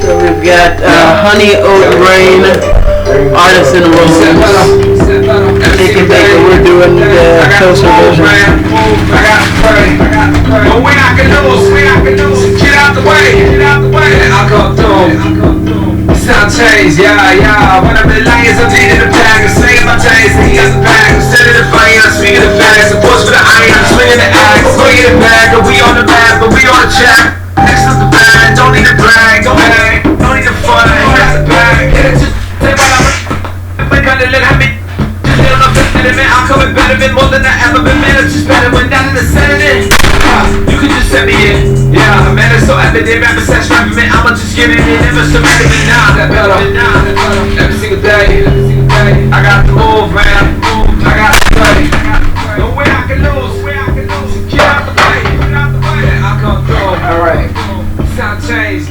So we've got honey oat grain artisan rolls. Chicken bacon. We're doing the toaster version. But when I can lose, get out the way, I'll come through. Sound change, yeah. When I'm in lines, I'm in the bag. I'm saying my taste, and he has the bag. I'm sending the fire, I'm swinging the bags. I'm pushing the iron, I'm swinging the axe. Swinging the bag, and we on the map, but we on the track. Next up the bag, don't need to brag, don't need to fun. Pass the bag, hit it to take my life. We're gonna let me. I'm coming better than more than I ever been. Man, it's just better when down in the Senate. You can just send me in. Yeah, man, it's so evident. Rapper says rapping, man, I'ma just get it in. Never surrender me now. That better. Every single day. I got to move, man. I got to play. No way I can lose. Get out the way. I'll come through. Alright. Sound change.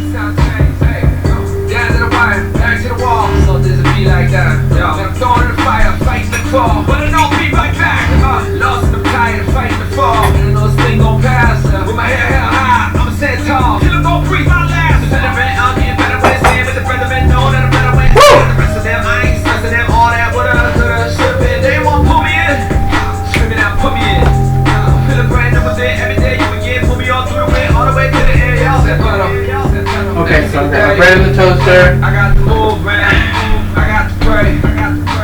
Down to the wire, back to the wall. So there's a beat like that. I'm throwing in the fire, fighting the fall. But it all be right back. Lost and I'm tired of fighting the fall. And I know this thing gon' pass. With my hair held high, I'ma stand tall. Till I'm gon' breathe my last. The better man, I'll get better when it's in. But the better man know that I'm better when it's in. The rest of them, I ain't stressing them. All that, what I should've been. They won't pull me in. Screaming out, put me in. Feel a brand new day every day. You again, pull me all through the way, all the way to the air. Y'all said butter. Okay, so I got my bread in the toaster. I got to move, man. I got to pray.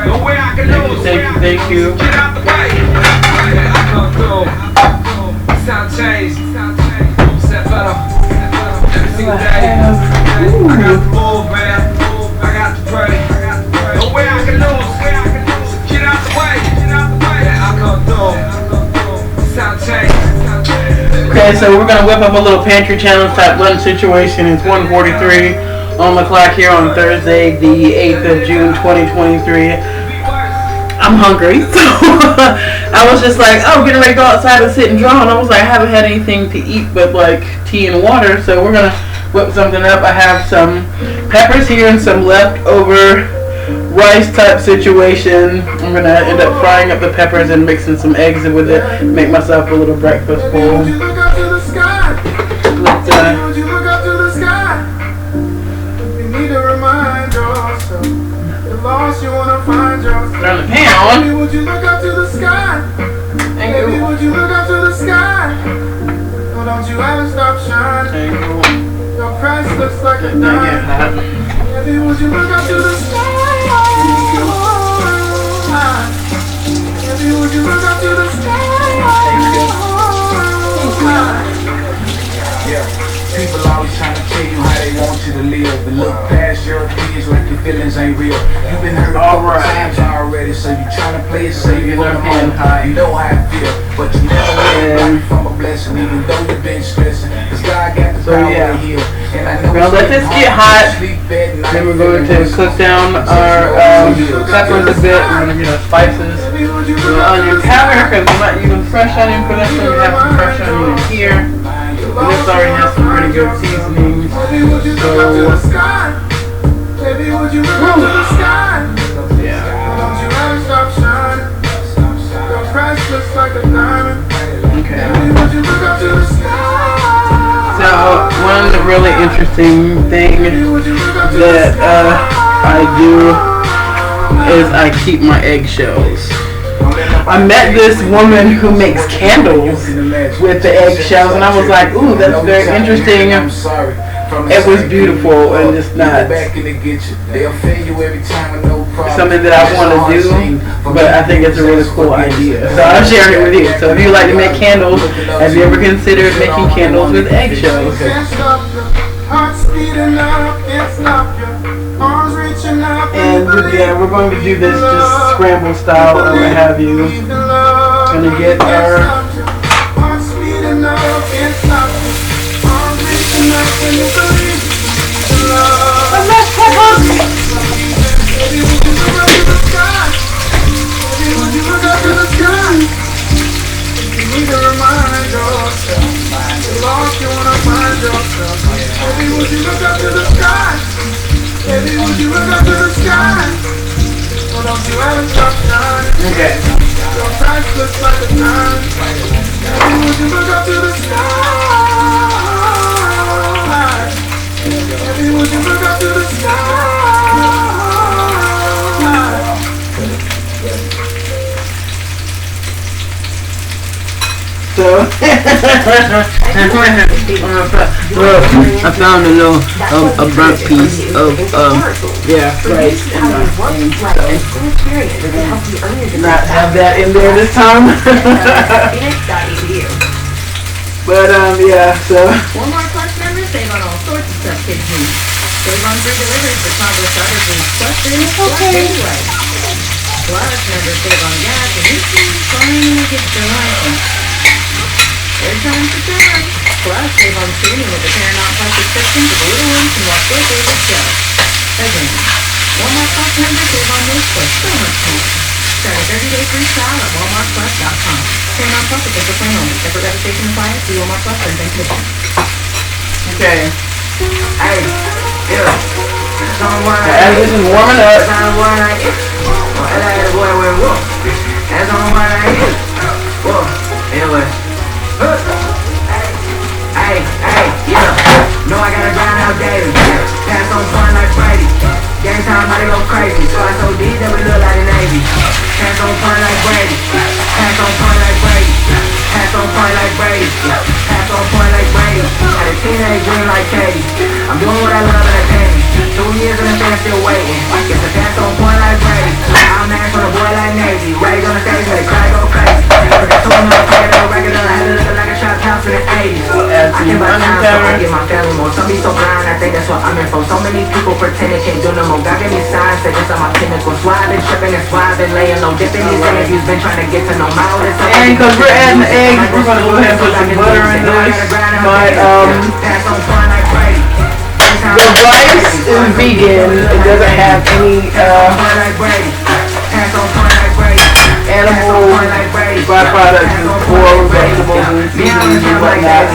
No way I can lose. Thank you. Get out the way. I come through. Sound change. Set better. Every single day. I got to move, man. I got to pray. No way I can lose. Get out the way. I come through. Sound change. Okay, so we're gonna whip up a little pantry challenge type lunch situation. It's 1:43 on the clock here on Thursday, the 8th of June, 2023. I'm hungry, so I was just like, oh, getting ready to go outside and sit and draw, and I was like, I haven't had anything to eat but like tea and water, so we're gonna whip something up. I have some peppers here and some leftover rice type situation. I'm gonna end up frying up the peppers and mixing some eggs with it. Make myself a little breakfast bowl. Would you look up to the sky? You need to remind yourself. You're lost, you wanna find yourself. Turn the pan on. Baby, would you look up to the sky? Baby, would you look up to the sky? No, don't you ever stop shining. Your Christ looks like a diamond. Baby, would you look up to the sky? Baby, would you look up to the sky? Yeah, people always trying to tell you how they want you to live, but look past your opinions like your feelings ain't real. You've been hurt a couple times already, so you trying to play it safe for the moment. You know how I feel, but you never let life from a blessing, even though you've been stressing. Cause God got the power to heal, and I know. We're gonna let this get hot. Then we're going to cook down our peppers a bit. We're gonna get our spices, onion powder, because we might use fresh onion for this. So we have some fresh onion in here. And this already has some pretty good seasonings. Baby, would you look up to the sky? Baby, would you look up to the sky? Yeah. Don't you ever stop shining? Your Christ looks like a diamond. Okay. Baby, would you look up to the sky? So one really interesting thing that I do is I keep my eggshells. I met this woman who makes candles with the eggshells, and I was like, ooh, that's very interesting. It was beautiful, and it's not something that I want to do, but I think it's a really cool idea. So I'm sharing it with you. So if you like to make candles, have you ever considered making candles with eggshells? And yeah, we're going to do this just scramble style or what have you. Gonna get our Baby, would you look up to the sky? Baby, would you look up to the sky? Oh, don't you ever stop shining. okay. Your Christ looks like a diamond. Baby, would you look up to the sky? So, look, I found a little, a burnt piece of, yeah, rice and not have that in there this time. But, yeah, so. Walmart Plus members save on all sorts of stuff kids need. Save on free deliveries for toddler starters and plus anyway. Plus members save on gas and you can finally get your license. Third time for time. Plus save on streaming with the Paramount Plus subscription so the little ones can watch their favorite show. Again, Walmart Plus members save on this plus so much more. Start a 30-day free trial at WalmartPlus.com. Paramount Plus is for plan only. Separate registration required. See Walmart Plus for information. Okay. Hey, yeah. As this is warming up. That's on what I is. Whoa, anyway. Hey, yeah. No, I gotta grind out daily. Pass on fun like Brady. Game time, how they go crazy. Squad so deep that we look like the Navy. Pass on fun like Brady. Pass on fun like Brady. Pass on fun like Brady. Pass on fun like Brady. Had a teenage dream like Katie. I'm doing what I love and I pay me. 2 years and the fan still waiting. Get the pass on point like Brady. I'm ass on a boy like Navy. Raised on the stage, let it cry, go crazy. Forgot to another player, no regular. I had to look like a shot house in the 80s. I can't buy time, so I get my family more. Some be so blind, I think that's what I'm in for. So many people pretend they can't do no more. God give me signs, say this on my pinnacle. So I've been tripping, that's why I've been laying low. Dipping these interviews, been trying to get to know my oldest. And because we're adding the eggs, we're going to go ahead and put some butter in this. But, pass on point like Brady. the rice is vegan. It doesn't have any, animal byproducts or vegetables and seasonings and whatnot.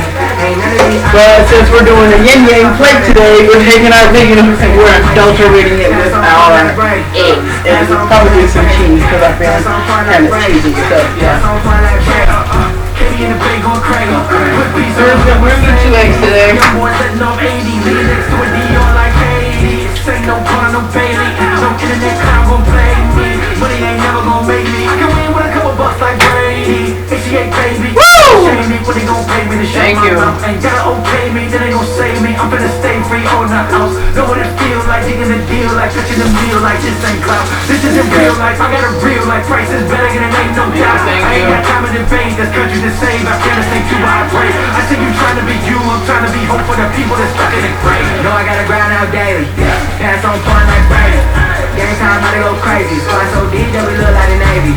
But since we're doing a yin yang plate today, we're taking our vegan and we're adulterating it with our eggs. And probably some cheese because I feel kind of cheesy stuff, yeah. We're gonna do 2 eggs today. Thank you. Ain't gotta okay me, then they gon' save me. I'm finna stay free on the house. Know what it feels like, digging the deal, like touching the meal, like this ain't clout. This isn't real life, I got a real life. Price is better than it ain't no doubt. I ain't got time to debate, there's countries to save. Afghanistan, Cuba, I pray. I see you trying to be you, I'm trying to be hope for the people that's stuck in the grave. No, I gotta grind out daily. Pass on point like Brady. Game time, how they go crazy. Squad so deep that we look like the Navy.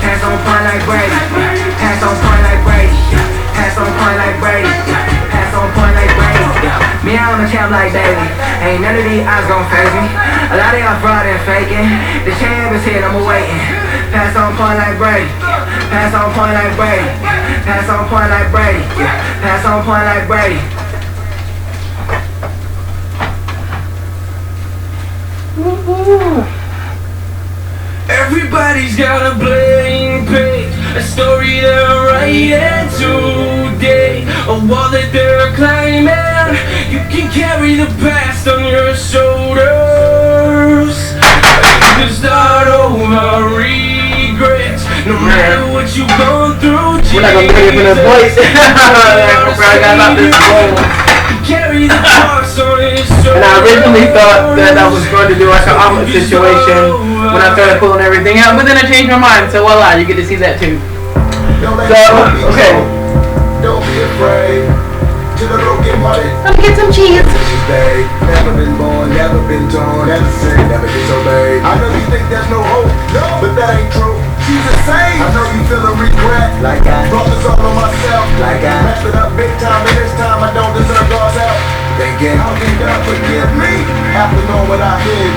Pass on point like Brady. Pass on point like Brady. Pass on point like Brady. Pass on point like Brady. Me, I'm a champ like Davey. Ain't none of these odds gon' phase me. A lot of y'all fraud and faking. The champ is here, I'm waiting. Pass on point like Brady. Pass on point like Brady. Pass on point like Brady. Pass on point like Brady. Everybody's got a blank page, a story they're writing today, a wall that they're climbing. You can carry the past on your shoulders. You can start over regrets, no matter what you've gone through. We're not gonna pay for this place. I got about this bowl. Carry the cross on his And I originally thought that I was going to do like an omelet situation when I started pulling everything out, but then I changed my mind, so voila, you get to see that too. So, okay. Don't be afraid. Let me get some cheese. Never been born, never been torn, never sinned, never disobeyed. I know you think there's no hope, but that ain't true. She's the same. I know you feel a regret, like I brought this all on myself, like I messed it up big time, and this time I don't deserve God's help. Thinking, how can God forgive me? After knowing what I did,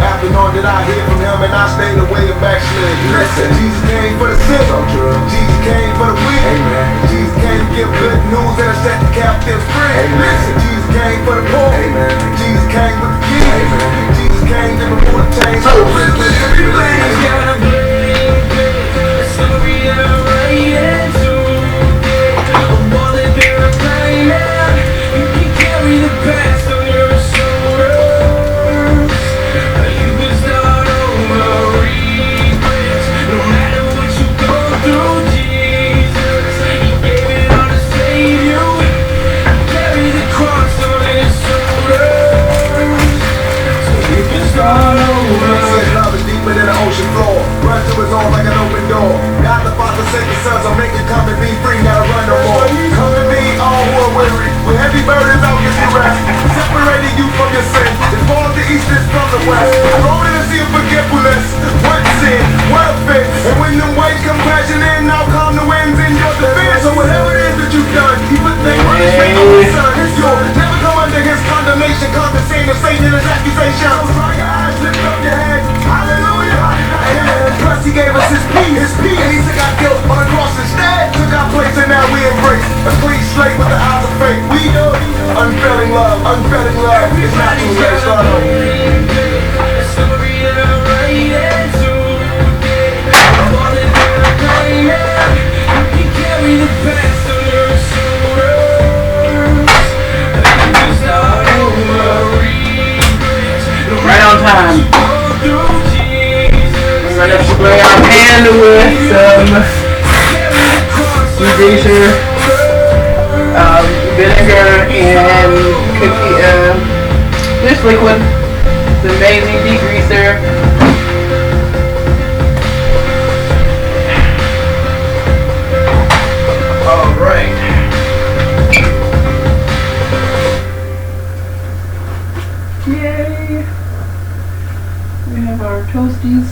after knowing that I hid from Him and I stayed away and backslid. Listen, Jesus came for the sick, so true. Jesus came for the weak, amen. Jesus came to give good news and to set the captives free. Amen. Listen, Jesus came for the poor, amen. Jesus came with the keys, amen. Jesus came to remove the chains. So listen, everything's gotta be. A clean slate with the eyes of fate. We know unfailing love is not too late. Start right on time. We're gonna spray our pan with some degreaser, vinegar, and this liquid, the amazing degreaser. All right. Yay! We have our toasties.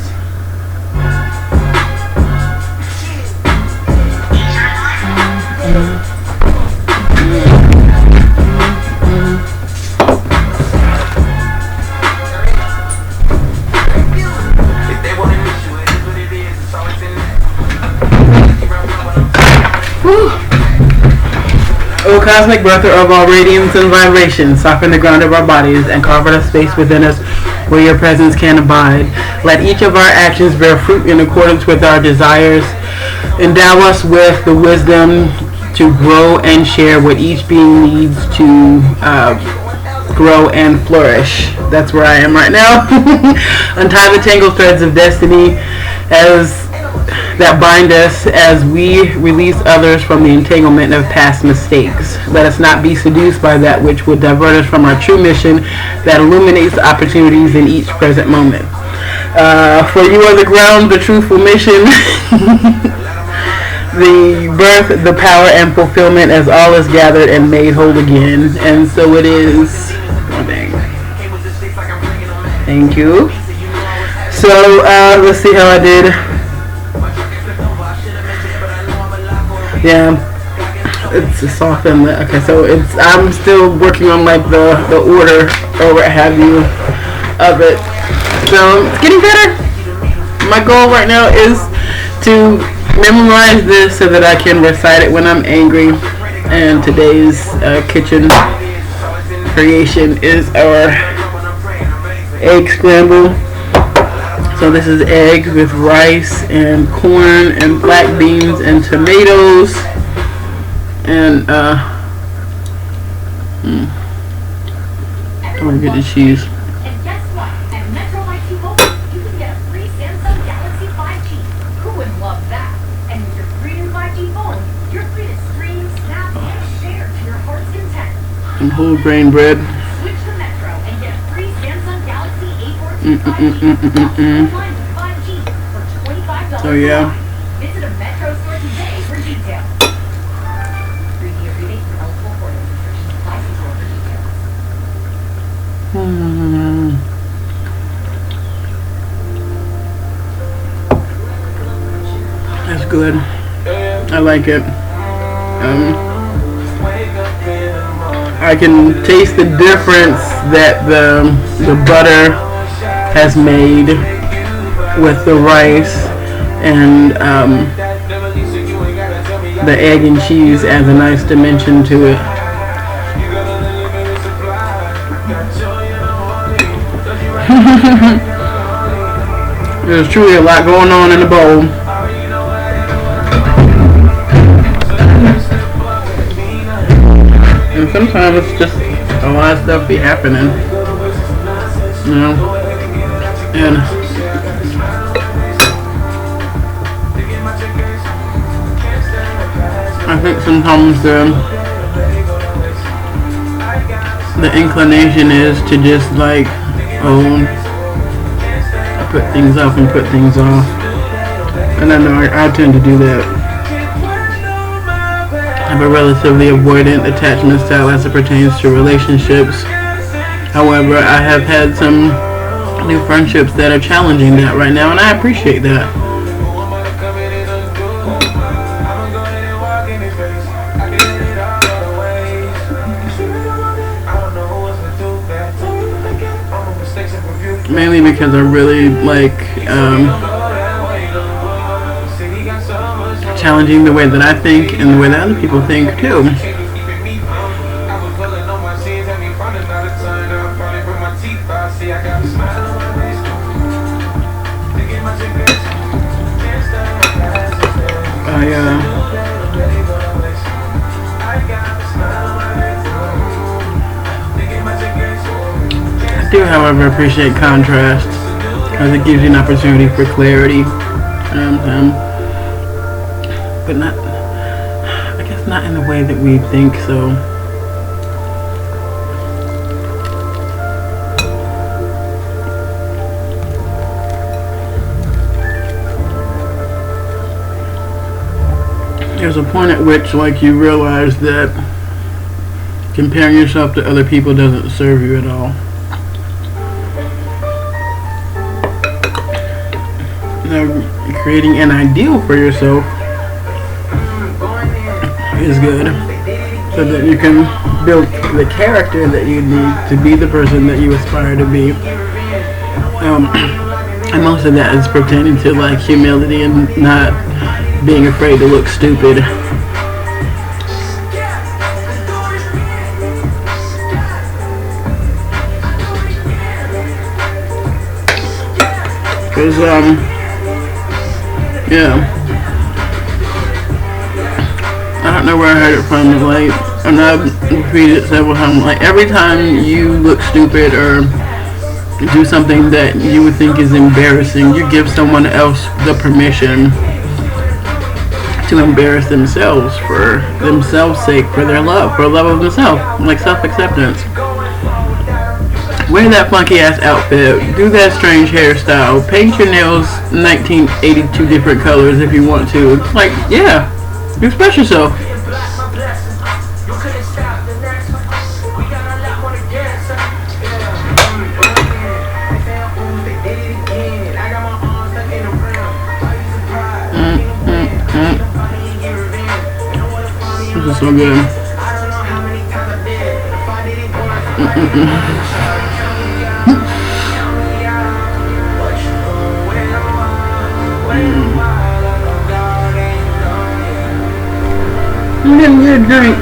O cosmic breather of all radiance and vibration, soften the ground of our bodies and carve out a space within us where your presence can abide. Let each of our actions bear fruit in accordance with our desires. Endow us with the wisdom to grow and share what each being needs to grow and flourish. That's where I am right now. Untie the tangled threads of destiny that bind us as we release others from the entanglement of past mistakes. Let us not be seduced by that which would divert us from our true mission that illuminates opportunities in each present moment. For you are the ground, the truthful mission, the birth, the power, and fulfillment as all is gathered and made whole again. And so it is. Oh, dang. Thank you. So, let's see how I did. Yeah, it's softened. Okay, so I'm still working on like the order or what have you of it. So it's getting better. My goal right now is to memorize this so that I can recite it when I'm angry. And today's kitchen creation is our egg scramble. So this is egg with rice and corn and black beans and tomatoes and oh my goodness, cheese. And guess what? At Metro by T-Mobile, you can get a free Samsung Galaxy 5G. Who wouldn't love that? And with your free new 5G phone, you're free to stream, snap, and share to your heart's content. And whole grain bread. Switch to Metro and get a free Samsung Galaxy A14 5G. For $25 Oh yeah. Visit a Metro store today for details. 3-year rebate for eligible for restrictions apply. See store for details. That's good. I like it. I can taste the difference that the butter has made with the rice, and the egg and cheese adds a nice dimension to it. There's truly a lot going on in the bowl. And sometimes it's just a lot of stuff be happening, you know, and I think sometimes the inclination is to just like, put things off and put things off, and I know I tend to do that. I have a relatively avoidant attachment style as it pertains to relationships. However, I have had some new friendships that are challenging that right now, and I appreciate that. Mainly because I really like challenging the way that I think and the way that other people think too. I do, however, appreciate contrast because it gives you an opportunity for clarity, but not, I guess, not in the way that we think so. There's a point at which, like, you realize that comparing yourself to other people doesn't serve you at all. Now, creating an ideal for yourself is good, so that you can build the character that you need to be the person that you aspire to be. And most of that is pertaining to, like, humility and not being afraid to look stupid. Cause yeah, I don't know where I heard it from. Like, and I've repeated it several times. Like, every time you look stupid or do something that you would think is embarrassing, you give someone else the permission to embarrass themselves for themselves' sake, for their love, for love of themselves, like self-acceptance. Wear that funky ass outfit, do that strange hairstyle, paint your nails 1982 different colors if you want to. Like, yeah, express yourself. This is so good. I'm getting a good drink.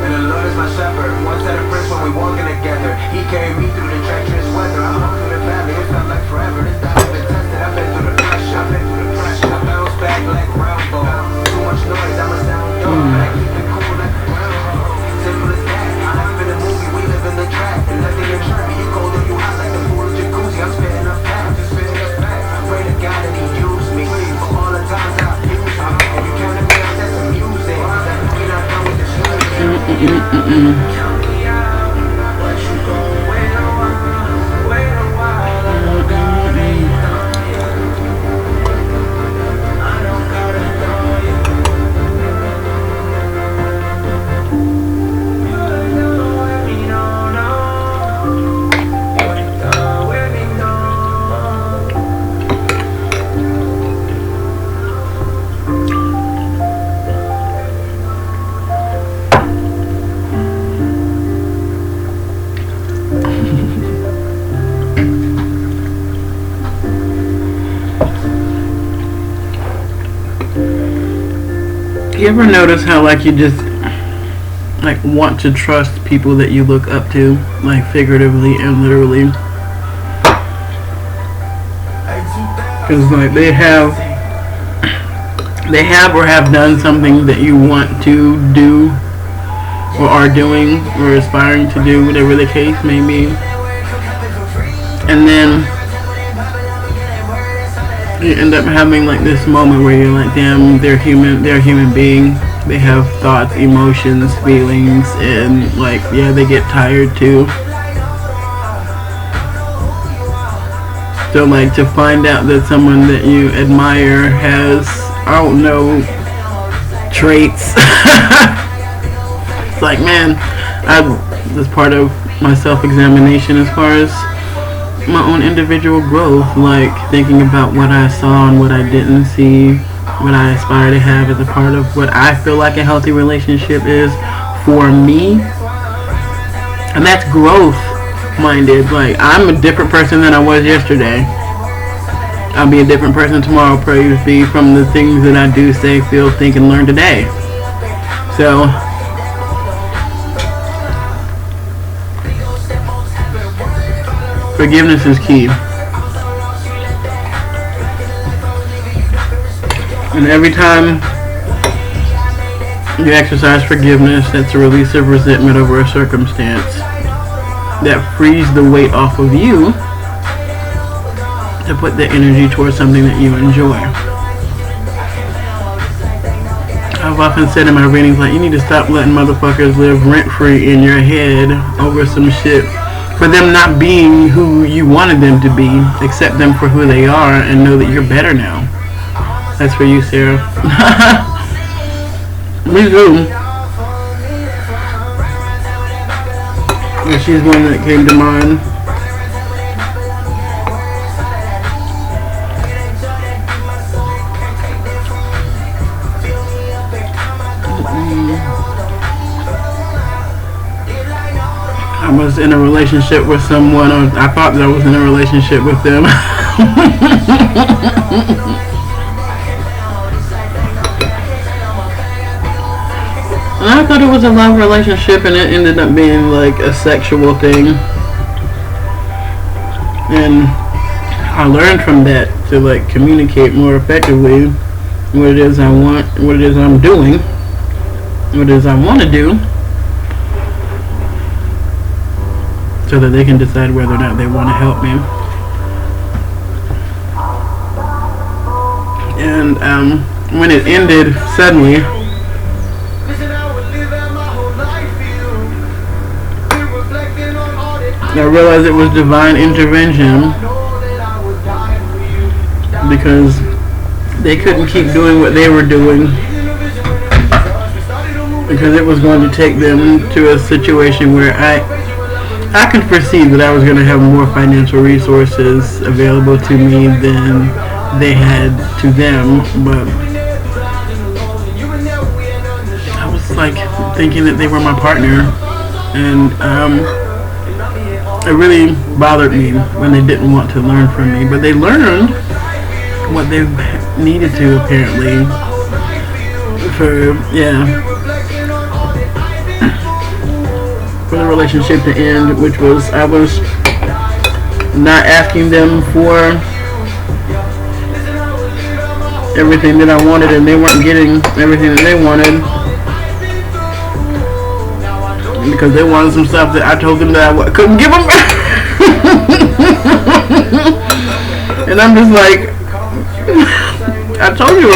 And the Lord is my shepherd. One set of prince when we walking together. He carried me through the treacherous weather. I walked through the valley. It felt like forever. This time I've been tested. I've been through the pressure. I bounce back like Rambo. Too much noise. I'm a sound dog. But I keep it cool like a Rambo. Simple as that. I live in the movie. We live in the trap. And nothing can trap me. You cold or you hot like the pool of jacuzzi. I'm spitting up facts. I pray to God that He use me for all the times I've used me. And you counted me out, that's amusing. That we're not done with the shooting. You ever notice how, like, you just, like, want to trust people that you look up to, like, figuratively and literally? Because, like, they have or have done something that you want to do, or are doing, or aspiring to do, whatever the case may be. And then you end up having, like, this moment where you're like, damn, they're a human being. They have thoughts, emotions, feelings, and, like, yeah, they get tired too. So, like, to find out that someone that you admire has, I don't know, traits. It's like, man, that's part of my self-examination as far as my own individual growth, like thinking about what I saw and what I didn't see, what I aspire to have as a part of what I feel like a healthy relationship is for me. And that's growth minded. Like, I'm a different person than I was yesterday. I'll be a different person tomorrow, praise be, from the things that I do, say, feel, think, and learn today. So, forgiveness is key. And every time you exercise forgiveness, that's a release of resentment over a circumstance that frees the weight off of you to put the energy towards something that you enjoy. I've often said in my readings, like, you need to stop letting motherfuckers live rent-free in your head over some shit. For them not being who you wanted them to be, accept them for who they are and know that you're better now. That's for you, Sarah. Me too. And she's one that came to mind. I was in a relationship with someone, or I thought that I was in a relationship with them. And I thought it was a love relationship, and it ended up being like a sexual thing. And I learned from that to like communicate more effectively what it is I want, what it is I'm doing, what it is I want to do, so that they can decide whether or not they want to help me. And when it ended suddenly, I realized it was divine intervention, because they couldn't keep doing what they were doing, because it was going to take them to a situation where I could foresee that I was going to have more financial resources available to me than they had to them, but I was like thinking that they were my partner, and it really bothered me when they didn't want to learn from me, but they learned what they needed to, apparently, for the relationship to end, which was I was not asking them for everything that I wanted, and they weren't getting everything that they wanted, because they wanted some stuff that I told them that I couldn't give them. And I'm just like, I told you.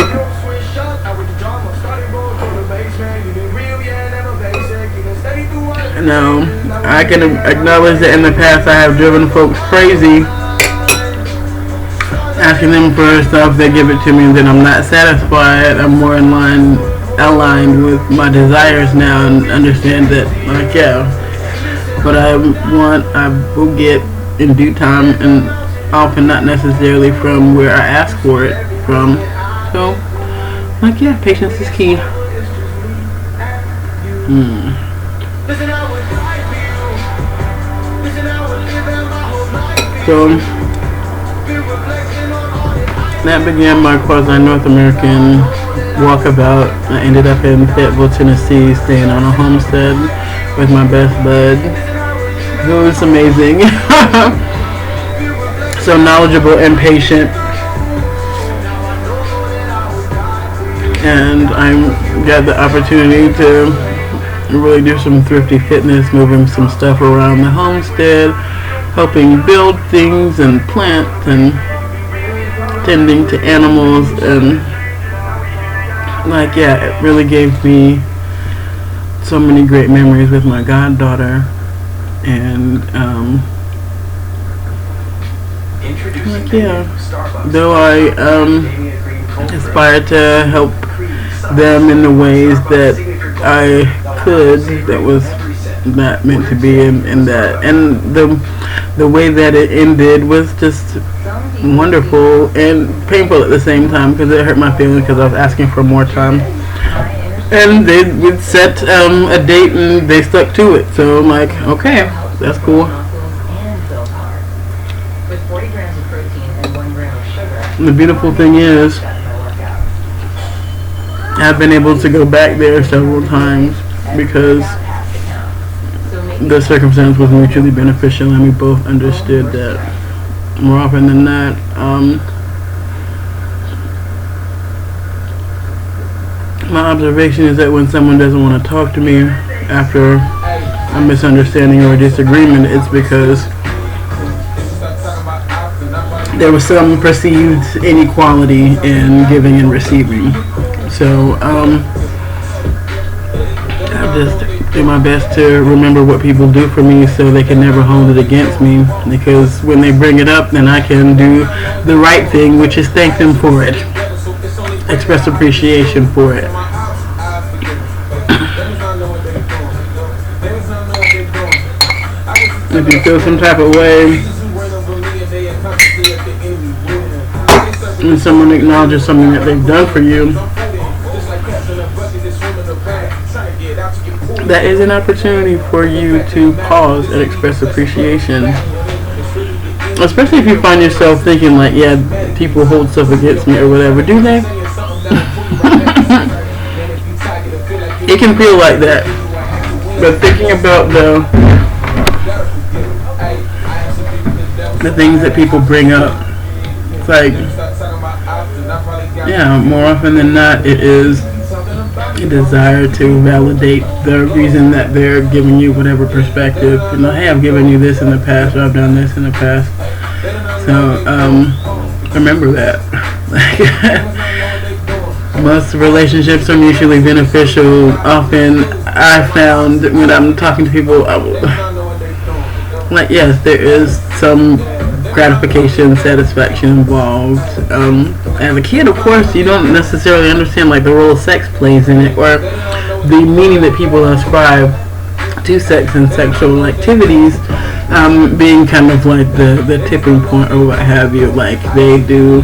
No, I can acknowledge that in the past I have driven folks crazy, asking them for stuff, they give it to me, and then I'm not satisfied. I'm more aligned with my desires now, and understand that, like, what I want, I will get in due time, and often not necessarily from where I ask for it from. So, like, patience is key. So, that began my quasi-North American walkabout. I ended up in Fayetteville, Tennessee, staying on a homestead with my best bud. It was amazing. So knowledgeable and patient. And I got the opportunity to really do some thrifty fitness, moving some stuff around the homestead, helping build things and plants, and tending to animals, and it really gave me so many great memories with my goddaughter, and though I aspire to help them in the ways that I could, that was not meant to be in that, and the way that it ended was just wonderful and painful at the same time, because it hurt my feelings, because I was asking for more time, and they would set a date and they stuck to it. So I'm like, okay, that's cool. With 40 grams of protein and 1 gram of sugar, the beautiful thing is, I've been able to go back there several times because the circumstance was mutually beneficial and we both understood that. More often than not, my observation is that when someone doesn't want to talk to me after a misunderstanding or a disagreement, it's because there was some perceived inequality in giving and receiving. So I just do my best to remember what people do for me so they can never hold it against me, because when they bring it up, then I can do the right thing, which is thank them for it, express appreciation for it. If you feel some type of way when someone acknowledges something that they've done for you, that is an opportunity for you to pause and express appreciation. Especially if you find yourself thinking like, yeah, people hold stuff against me or whatever. Do they? It can feel like that. But thinking about the things that people bring up, it's like, yeah, more often than not, it is a desire to validate the reason that they're giving you whatever perspective. You know, hey, I've given you this in the past, or I've done this in the past. So, remember that. Most relationships are mutually beneficial. Often, I found when I'm talking to people, like, yes, there is some gratification, satisfaction involved. As a kid, of course, you don't necessarily understand like the role sex plays in it, or the meaning that people ascribe to sex and sexual activities, being kind of like the tipping point or what have you. Like they do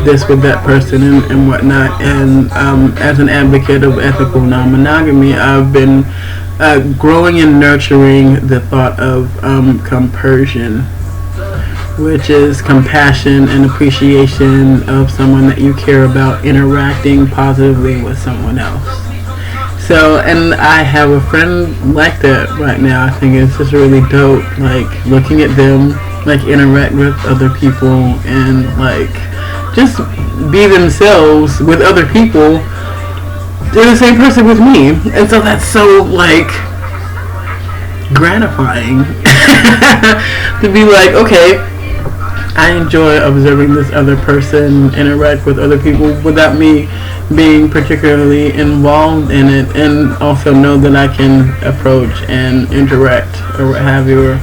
this with that person and whatnot. And as an advocate of ethical non-monogamy, I've been growing and nurturing the thought of compersion, which is compassion and appreciation of someone that you care about interacting positively with someone else. So, and I have a friend like that right now. I think it's just really dope, like looking at them like interact with other people and like just be themselves with other people. They're the same person with me, and so that's so like gratifying to be like, okay, I enjoy observing this other person interact with other people without me being particularly involved in it, and also know that I can approach and interact or what have you.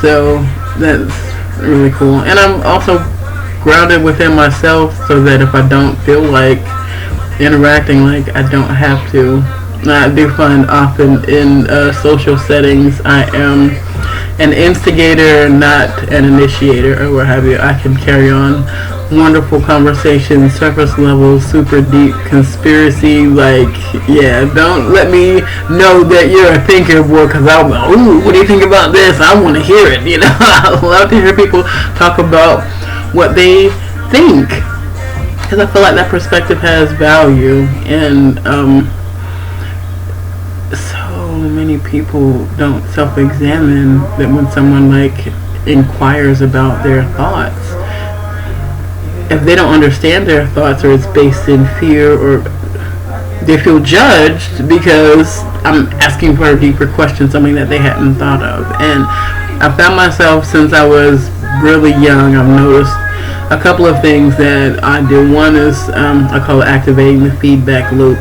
So that's really cool. And I'm also grounded within myself so that if I don't feel like interacting, like I don't have to. I do find often in social settings I am an instigator, not an initiator or what have you. I can carry on wonderful conversations, surface level, super deep conspiracy, like, yeah, don't let me know that you're a thinker, boy, because I'll go, ooh, what do you think about this? I want to hear it, you know. I love to hear people talk about what they think, because I feel like that perspective has value. And so many people don't self-examine that when someone like inquires about their thoughts, if they don't understand their thoughts, or it's based in fear, or they feel judged because I'm asking for a deeper question, something that they hadn't thought of. And I found myself, since I was really young, I've noticed a couple of things that I do. One is I call it activating the feedback loop,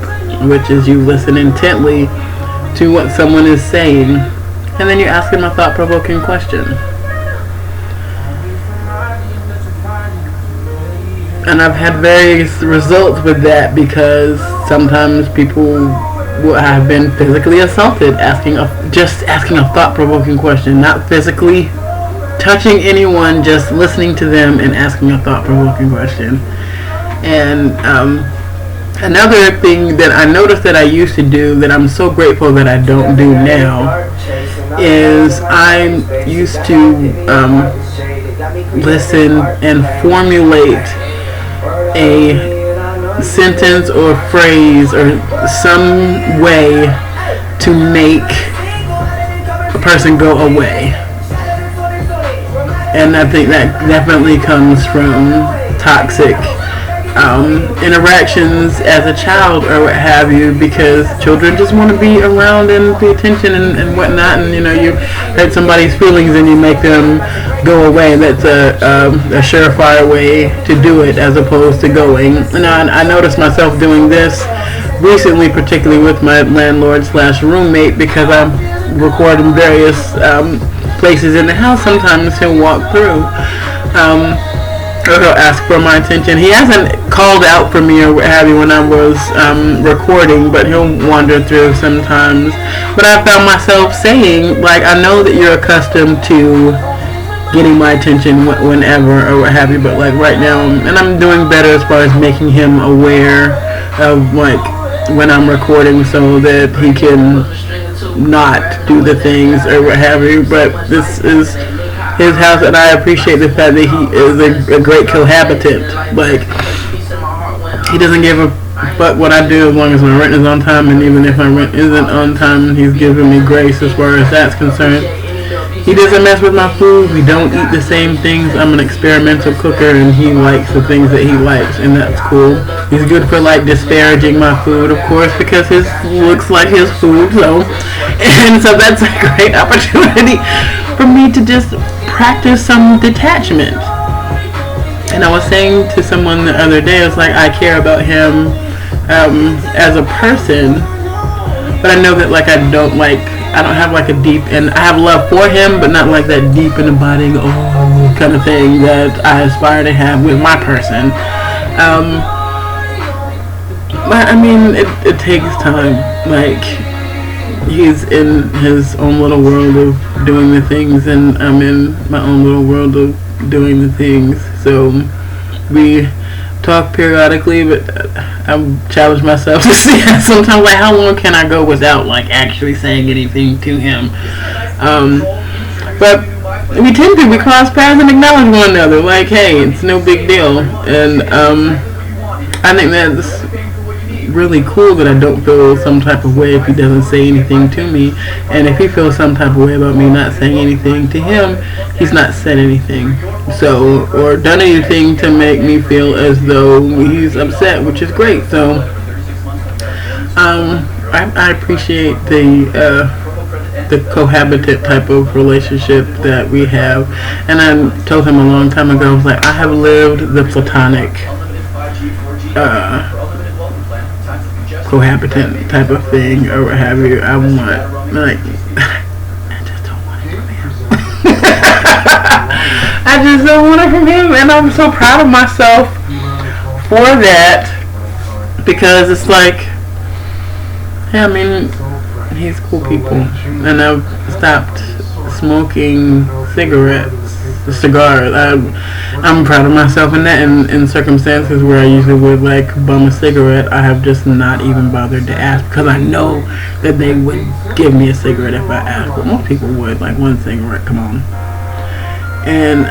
which is you listen intently to what someone is saying, and then you ask them a thought-provoking question. And I've had various results with that, because sometimes people will have been physically assaulted just asking a thought-provoking question, not physically touching anyone, just listening to them and asking a thought-provoking question. And another thing that I noticed that I used to do that I'm so grateful that I don't do now is I used to listen and formulate a sentence or phrase or some way to make a person go away. And I think that definitely comes from toxic interactions as a child or what have you, because children just want to be around and pay attention and whatnot, and you hurt somebody's feelings and you make them go away. That's a surefire way to do it, as opposed to going. And I noticed myself doing this recently, particularly with my landlord / roommate, because I record in various places in the house. Sometimes he'll walk through or he'll ask for my attention. He hasn't called out for me or what have you when I was recording, but he'll wander through sometimes. But I found myself saying, like, I know that you're accustomed to getting my attention whenever or what have you, but like right now, and I'm doing better as far as making him aware of like when I'm recording, so that he can not do the things or what have you. But this is his house, and I appreciate the fact that he is a great cohabitant. Like, he doesn't give a fuck what I do as long as my rent is on time, and even if my rent isn't on time, he's giving me grace as far as that's concerned. He doesn't mess with my food. We don't eat the same things. I'm an experimental cooker, and he likes the things that he likes, and that's cool. He's good for like disparaging my food, of course, because his looks like his food. So that's a great opportunity for me to just practice some detachment. And I was saying to someone the other day, it's like, I care about him as a person, but I know that like I don't have like a deep, and I have love for him, but not like that deep in the body kind of thing that I aspire to have with my person. But I mean, it takes time. Like, he's in his own little world of doing the things, and I'm in my own little world of doing the things. So we talk periodically, but I challenge myself to see sometimes, like, how long can I go without like actually saying anything to him. But we cross paths and acknowledge one another, like, hey, it's no big deal. And I think that's really cool, that I don't feel some type of way if he doesn't say anything to me, and if he feels some type of way about me not saying anything to him, he's not said anything or done anything to make me feel as though he's upset, which is great. So I appreciate the cohabitant type of relationship that we have. And I told him a long time ago, I was like, I have lived the platonic cohabitant type of thing or what have you. I want, like, I just don't want it from him. I just don't want it from him, and I'm so proud of myself for that, because it's like, yeah, I mean, he's cool people, and I've stopped smoking cigars. I'm proud of myself in that. In circumstances where I usually would like bum a cigarette, I have just not even bothered to ask, because I know that they would give me a cigarette if I asked. But most people would, like, one cigarette, come on. And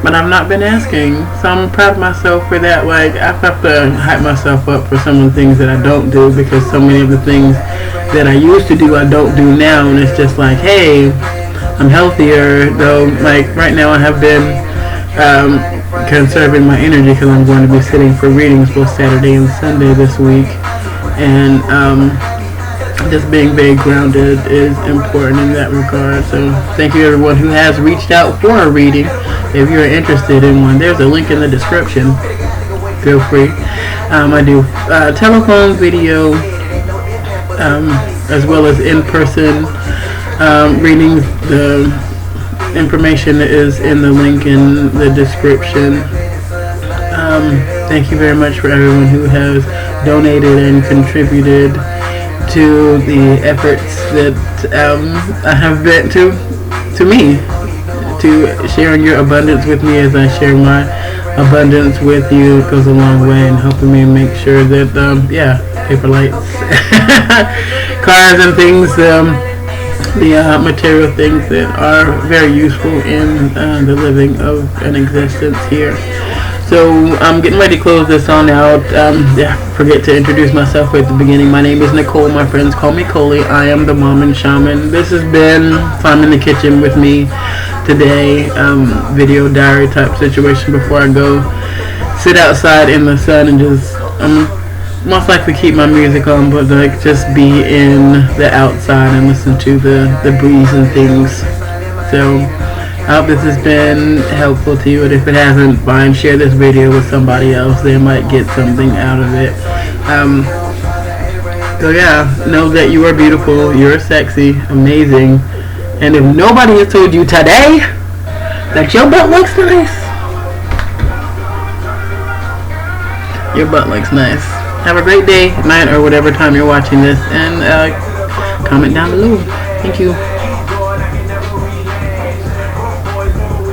but I've not been asking, so I'm proud of myself for that. Like, I have to hype myself up for some of the things that I don't do, because so many of the things that I used to do I don't do now, and it's just like, hey, I'm healthier, though. Like, right now I have been conserving my energy, because I'm going to be sitting for readings both Saturday and Sunday this week, and just being very grounded is important in that regard. So thank you everyone who has reached out for a reading. If you're interested in one, there's a link in the description. Feel free. I do telephone, video, as well as in-person readings. The information is in the link in the description. Thank you very much for everyone who has donated and contributed to the efforts that I have been to me, to sharing your abundance with me as I share my abundance with you. It goes a long way in helping me make sure that paper lights, cars and things the material things that are very useful in the living of an existence here. So I'm getting ready to close this on out. Forget to introduce myself at the beginning. My name is Nicole. My friends call me Coley. I am the Mom and Shaman. This has been Fun in the Kitchen with me today. Video diary type situation before I go sit outside in the sun and just most likely keep my music on, but like just be in the outside and listen to the breeze and things. So I hope this has been helpful to you, and if it hasn't, fine, share this video with somebody else. They might get something out of it. So yeah, know that you are beautiful, you're sexy, amazing, and if nobody has told you today that your butt looks nice, your butt looks nice. Have a great day, night, or whatever time you're watching this, and comment down below. Thank you.